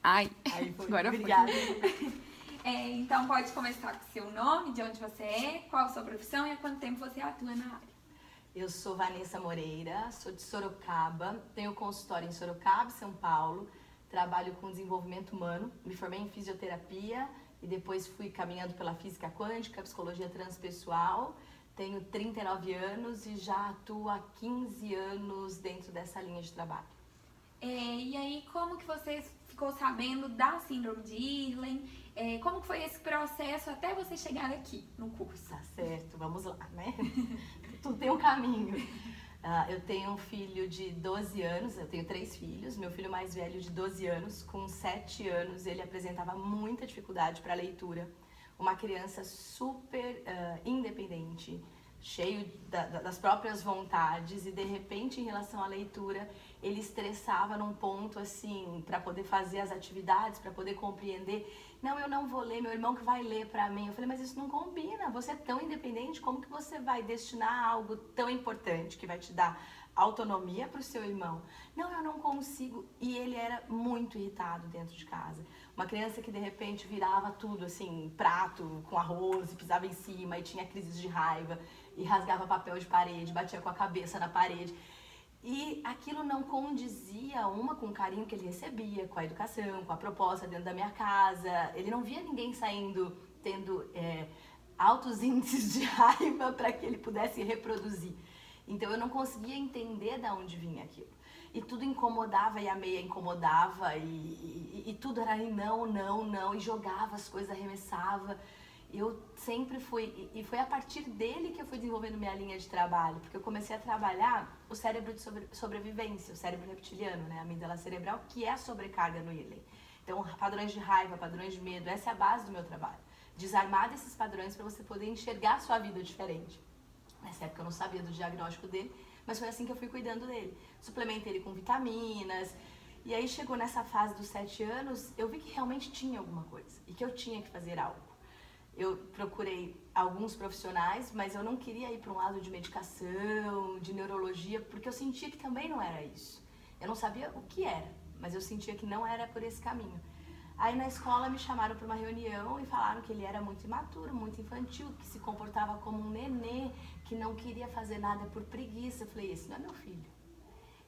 Ai, Aí foi. agora Obrigada. Então pode começar com o seu nome, de onde você é, qual a sua profissão e há quanto tempo você atua na área. Eu sou Vanessa Moreira, sou de Sorocaba, tenho consultório em Sorocaba, São Paulo, trabalho com desenvolvimento humano, me formei em fisioterapia e depois fui caminhando pela física quântica, psicologia transpessoal. Tenho 39 anos e já atuo há 15 anos dentro dessa linha de trabalho. E aí, como que você ficou sabendo da síndrome de Irlen? Como que foi esse processo até você chegar aqui no curso? Tá certo, vamos lá, né? Tudo tem um caminho. Eu tenho um filho de 12 anos, eu tenho 3 filhos. Meu filho mais velho de 12 anos, com 7 anos, ele apresentava muita dificuldade para a leitura. Uma criança super independente, cheio das próprias vontades e de repente em relação à leitura ele estressava num ponto assim para poder fazer as atividades, para poder compreender. Não, eu não vou ler, meu irmão que vai ler para mim. Eu falei, mas isso não combina, você é tão independente, como que você vai destinar algo tão importante que vai te dar autonomia para o seu irmão? Não, eu não consigo. E ele era muito irritado dentro de casa. Uma criança que de repente virava tudo assim, prato com arroz e pisava em cima e tinha crises de raiva e rasgava papel de parede, batia com a cabeça na parede. E aquilo não condizia com o carinho que ele recebia, com a educação, com a proposta dentro da minha casa. Ele não via ninguém saindo, tendo altos índices de raiva para que ele pudesse reproduzir. Então eu não conseguia entender de onde vinha aquilo. E tudo incomodava e a meia incomodava e tudo era não, e jogava as coisas, arremessava. Eu sempre fui, e foi a partir dele que eu fui desenvolvendo minha linha de trabalho, porque eu comecei a trabalhar o cérebro de sobrevivência, o cérebro reptiliano, né, a amígdala cerebral, que é a sobrecarga no Irlen. Então, padrões de raiva, padrões de medo, essa é a base do meu trabalho. Desarmar desses padrões para você poder enxergar a sua vida diferente. Nessa época eu não sabia do diagnóstico dele, mas foi assim que eu fui cuidando dele. Suplementei ele com vitaminas, e aí chegou nessa fase dos 7 anos, eu vi que realmente tinha alguma coisa, e que eu tinha que fazer algo. Eu procurei alguns profissionais, mas eu não queria ir para um lado de medicação, de neurologia, porque eu sentia que também não era isso. Eu não sabia o que era, mas eu sentia que não era por esse caminho. Aí na escola me chamaram para uma reunião e falaram que ele era muito imaturo, muito infantil, que se comportava como um nenê, que não queria fazer nada por preguiça. Eu falei, esse não é meu filho.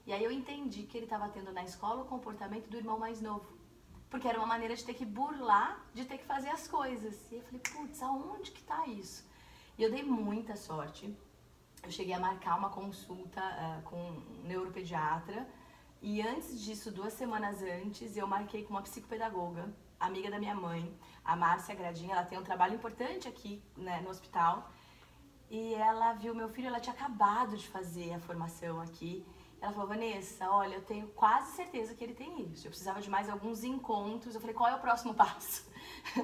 E aí eu entendi que ele estava tendo na escola o comportamento do irmão mais novo. Porque era uma maneira de ter que burlar, de ter que fazer as coisas. E eu falei, putz, aonde que tá isso? E eu dei muita sorte. Eu cheguei a marcar uma consulta com um neuropediatra. E antes disso, 2 semanas antes, eu marquei com uma psicopedagoga, amiga da minha mãe, a Márcia Gradinha. Ela tem um trabalho importante aqui, né, no hospital. E ela viu meu filho, ela tinha acabado de fazer a formação aqui. Ela falou, Vanessa, olha, eu tenho quase certeza que ele tem isso. Eu precisava de mais alguns encontros. Eu falei, qual é o próximo passo?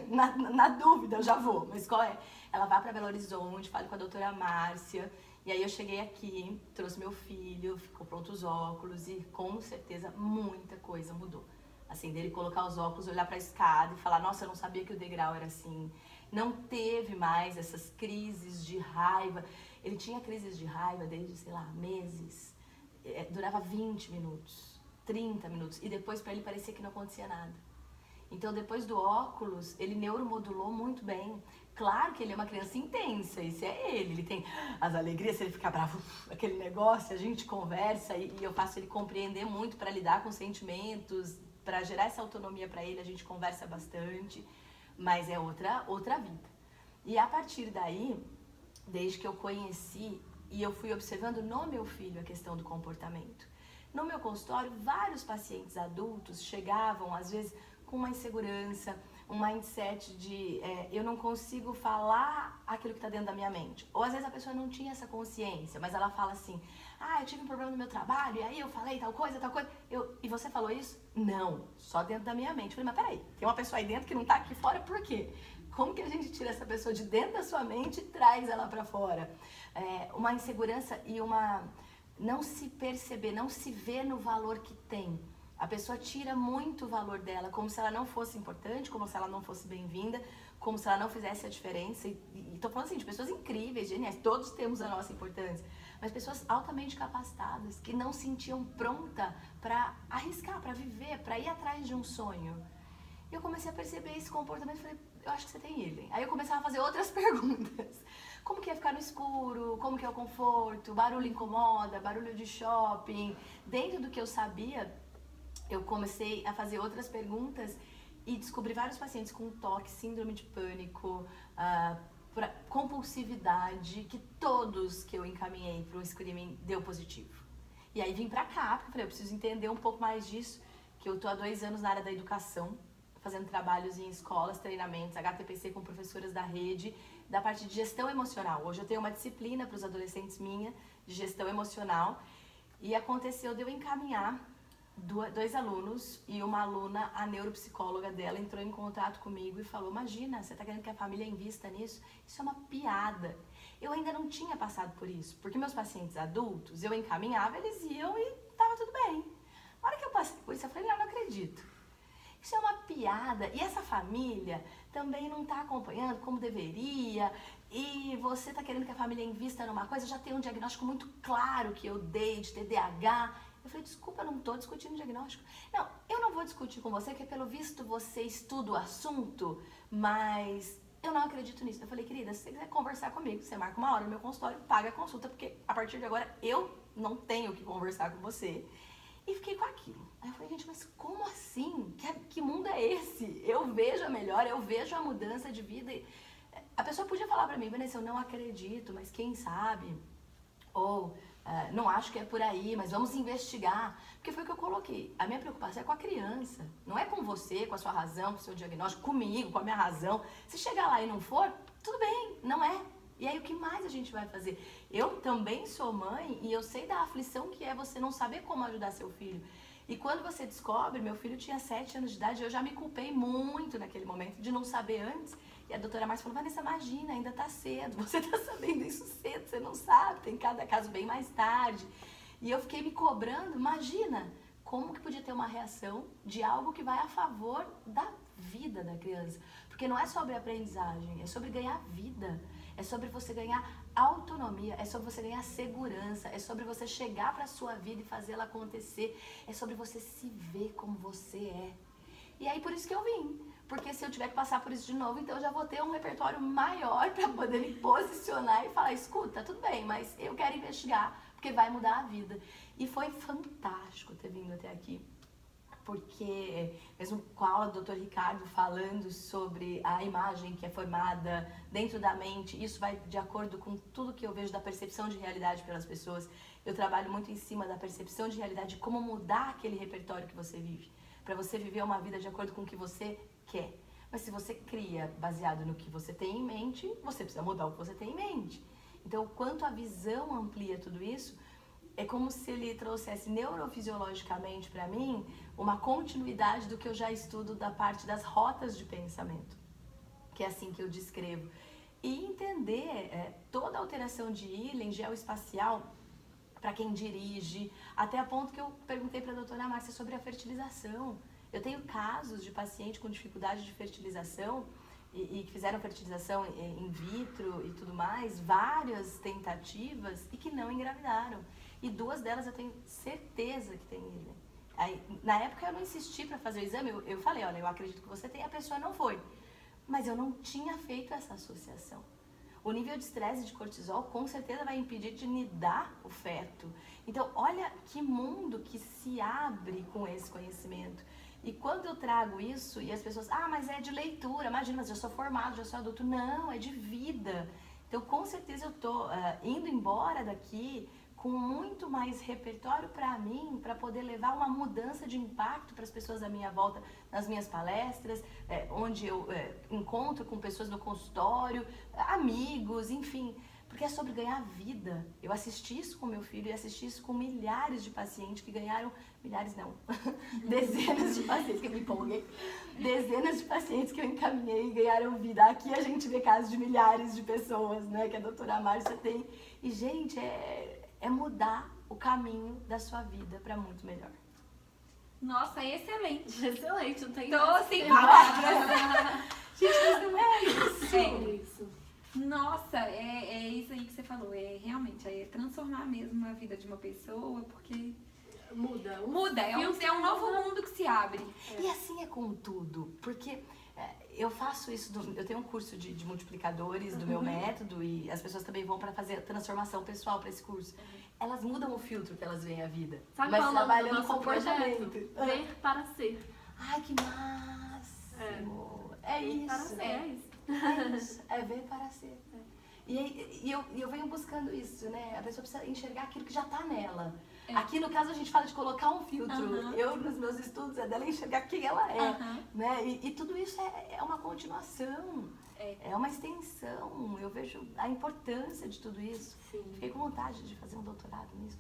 na dúvida, eu já vou, mas qual é? Ela vai para Belo Horizonte, fala com a doutora Márcia. E aí eu cheguei aqui, trouxe meu filho, ficou pronto os óculos e com certeza muita coisa mudou. Assim, dele colocar os óculos, olhar para a escada e falar, nossa, eu não sabia que o degrau era assim. Não teve mais essas crises de raiva. Ele tinha crises de raiva desde, sei lá, meses. Durava 20 minutos, 30 minutos, e depois para ele parecia que não acontecia nada. Então depois do óculos, ele neuromodulou muito bem. Claro que ele é uma criança intensa, esse é ele tem as alegrias, se ele ficar bravo, aquele negócio, a gente conversa e eu faço ele compreender muito para lidar com sentimentos, para gerar essa autonomia para ele, a gente conversa bastante, mas é outra vida. E a partir daí, desde que eu conheci e eu fui observando no meu filho a questão do comportamento. No meu consultório, vários pacientes adultos chegavam, às vezes, com uma insegurança, um mindset de eu não consigo falar aquilo que está dentro da minha mente. Ou às vezes a pessoa não tinha essa consciência, mas ela fala assim, eu tive um problema no meu trabalho, e aí eu falei tal coisa. E você falou isso? Não, só dentro da minha mente. Eu falei, mas peraí, tem uma pessoa aí dentro que não está aqui fora, por quê? Como que a gente tira essa pessoa de dentro da sua mente e traz ela para fora? Uma insegurança e uma não se perceber, não se ver no valor que tem. A pessoa tira muito o valor dela, como se ela não fosse importante, como se ela não fosse bem-vinda, como se ela não fizesse a diferença. E tô falando assim de pessoas incríveis, geniais, todos temos a nossa importância, mas pessoas altamente capacitadas, que não se sentiam pronta para arriscar, para viver, para ir atrás de um sonho. Eu comecei a perceber esse comportamento e falei, eu acho que você tem Healing. Aí eu começava a fazer outras perguntas. Como que é ficar no escuro? Como que é o conforto? Barulho incomoda? Barulho de shopping? Dentro do que eu sabia, eu comecei a fazer outras perguntas e descobri vários pacientes com toque, síndrome de pânico, compulsividade, que todos que eu encaminhei para o screening deu positivo. E aí vim pra cá, porque eu falei, eu preciso entender um pouco mais disso, que eu tô há 2 anos na área da educação, fazendo trabalhos em escolas, treinamentos, HTPC com professoras da rede, da parte de gestão emocional. Hoje eu tenho uma disciplina para os adolescentes minha, de gestão emocional, e aconteceu de eu encaminhar 2 alunos e uma aluna, a neuropsicóloga dela, entrou em contato comigo e falou, imagina, você tá querendo que a família invista nisso? Isso é uma piada. Eu ainda não tinha passado por isso, porque meus pacientes adultos, eu encaminhava, eles iam e tava tudo bem. Na hora que eu passei por isso, eu falei, não acredito. Isso é uma piada. E essa família também não está acompanhando como deveria. E você está querendo que a família invista numa coisa, já tem um diagnóstico muito claro que eu dei de TDAH. Eu falei, desculpa, eu não estou discutindo o diagnóstico. Não, eu não vou discutir com você, porque pelo visto você estuda o assunto, mas eu não acredito nisso. Eu falei, querida, se você quiser conversar comigo, você marca uma hora no meu consultório, paga a consulta, porque a partir de agora eu não tenho que conversar com você. E fiquei com aquilo. Aí eu falei, gente, mas como assim? Que mundo é esse? Eu vejo a melhora, eu vejo a mudança de vida. A pessoa podia falar pra mim, Vanessa, eu não acredito, mas quem sabe? Ou, não acho que é por aí, mas vamos investigar. Porque foi o que eu coloquei. A minha preocupação é com a criança. Não é com você, com a sua razão, com o seu diagnóstico, comigo, com a minha razão. Se chegar lá e não for, tudo bem, não é. E aí o que mais a gente vai fazer? Eu também sou mãe e eu sei da aflição que é você não saber como ajudar seu filho. E quando você descobre, meu filho tinha 7 anos de idade, eu já me culpei muito naquele momento de não saber antes. E a doutora Márcia falou, Vanessa, imagina, ainda tá cedo, você tá sabendo isso cedo, você não sabe, tem cada caso bem mais tarde. E eu fiquei me cobrando, imagina, como que podia ter uma reação de algo que vai a favor da vida da criança. Porque não é sobre aprendizagem, é sobre ganhar vida. É sobre você ganhar autonomia, é sobre você ganhar segurança, é sobre você chegar para a sua vida e fazê-la acontecer, é sobre você se ver como você é. E aí por isso que eu vim, porque se eu tiver que passar por isso de novo, então eu já vou ter um repertório maior para poder me posicionar e falar, escuta, tudo bem, mas eu quero investigar, porque vai mudar a vida. E foi fantástico ter vindo até aqui. Porque, mesmo com a aula do Dr. Ricardo falando sobre a imagem que é formada dentro da mente, isso vai de acordo com tudo que eu vejo da percepção de realidade pelas pessoas. Eu trabalho muito em cima da percepção de realidade, como mudar aquele repertório que você vive, para você viver uma vida de acordo com o que você quer. Mas se você cria baseado no que você tem em mente, você precisa mudar o que você tem em mente. Então, o quanto a visão amplia tudo isso, é como se ele trouxesse neurofisiologicamente para mim uma continuidade do que eu já estudo da parte das rotas de pensamento, que é assim que eu descrevo. E entender toda a alteração de Healing geoespacial para quem dirige, até a ponto que eu perguntei para a doutora Márcia sobre a fertilização. Eu tenho casos de paciente com dificuldade de fertilização e que fizeram fertilização in vitro e tudo mais, várias tentativas e que não engravidaram. E 2 delas eu tenho certeza que tem Healing. Aí, na época eu não insisti para fazer o exame, eu falei, olha, eu acredito que você tem, a pessoa não foi. Mas eu não tinha feito essa associação. O nível de estresse e de cortisol com certeza vai impedir de nidar o feto. Então, olha que mundo que se abre com esse conhecimento. E quando eu trago isso e as pessoas, mas é de leitura, imagina, mas já sou formado, já sou adulto. Não, é de vida. Então, com certeza eu tô indo embora daqui com muito mais repertório para mim, para poder levar uma mudança de impacto para as pessoas à minha volta, nas minhas palestras, onde eu encontro com pessoas no consultório, amigos, enfim, porque é sobre ganhar vida. Eu assisti isso com meu filho e assisti isso com milhares de pacientes que ganharam, milhares não, dezenas de pacientes, que eu me empolguei, dezenas de pacientes que eu encaminhei e ganharam vida. Aqui a gente vê casos de milhares de pessoas, né, que a doutora Márcia tem. E, gente, é mudar o caminho da sua vida para muito melhor. Nossa, excelente. Excelente, não tem Tô sem palavras. Gente, mas não é isso. É isso. Nossa, é isso aí que você falou. Realmente, é transformar mesmo a vida de uma pessoa, porque muda. Muda, é um novo mundo que se abre. E assim é com tudo, porque eu faço isso, eu tenho um curso de multiplicadores do meu método e as pessoas também vão para fazer transformação pessoal para esse curso. Elas mudam o filtro que elas veem a vida, Sabe mas qual é o nome do trabalhando nosso comportamento. projeto? Ver para ser. Ai, que máximo! É isso. Para ser, é isso. É isso, é ver para ser. E eu venho buscando isso, né? A pessoa precisa enxergar aquilo que já tá nela. Aqui, no caso, a gente fala de colocar um filtro. Eu, nos meus estudos, é dela enxergar quem ela é. Né? E tudo isso é uma continuação. É uma extensão. Eu vejo a importância de tudo isso. Sim. Fiquei com vontade de fazer um doutorado nisso.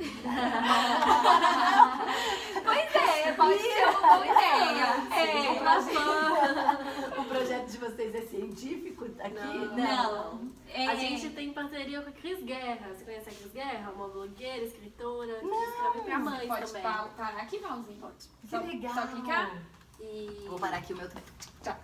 Pois é, pode ser uma boa ideia. O projeto de vocês é científico aqui? Não. A gente tem parceria com a Cris Guerra. Você conhece a Cris Guerra? Uma blogueira, escritora, que escreve pra mãe Pode também. parar aqui, Valzinho. Que legal. Só clicar. E... Vou parar aqui o meu tempo. Tchau.